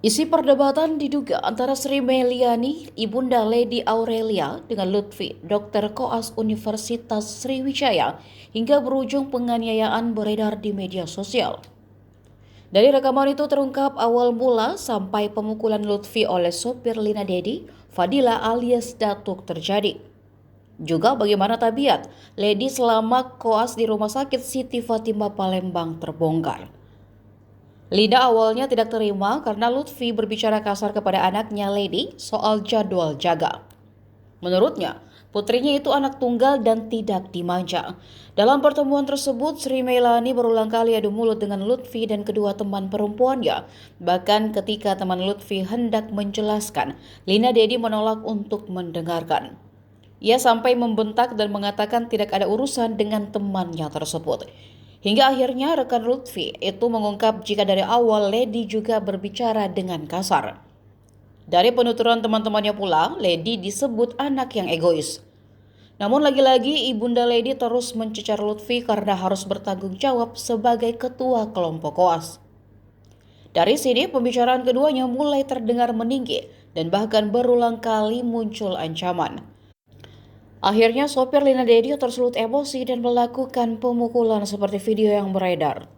Isi perdebatan diduga antara Sri Meliani, Ibunda Lady Aurelia dengan Lutfi, dokter koas Universitas Sriwijaya, hingga berujung penganiayaan beredar di media sosial. Dari rekaman itu terungkap awal mula sampai pemukulan Lutfi oleh sopir Lina Dedi, Fadila alias Datuk terjadi. Juga bagaimana tabiat Lady selama koas di Rumah Sakit Siti Fatimah Palembang terbongkar. Lina awalnya tidak terima karena Lutfi berbicara kasar kepada anaknya Lady soal jadwal jaga. Menurutnya, putrinya itu anak tunggal dan tidak dimanja. Dalam pertemuan tersebut, Sri Melani berulang kali adu mulut dengan Lutfi dan kedua teman perempuannya. Bahkan ketika teman Lutfi hendak menjelaskan, Lina Dedi menolak untuk mendengarkan. Ia sampai membentak dan mengatakan tidak ada urusan dengan temannya tersebut. Hingga akhirnya rekan Lutfi itu mengungkap jika dari awal Lady juga berbicara dengan kasar. Dari penuturan teman-temannya pula, Lady disebut anak yang egois. Namun lagi-lagi Ibunda Lady terus mencecar Lutfi karena harus bertanggung jawab sebagai ketua kelompok koas. Dari sini pembicaraan keduanya mulai terdengar meninggi dan bahkan berulang kali muncul ancaman. Akhirnya sopir Lina Dedi tersulut emosi dan melakukan pemukulan seperti video yang beredar.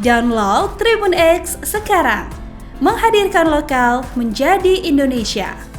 Download Tribun X sekarang, menghadirkan lokal menjadi Indonesia.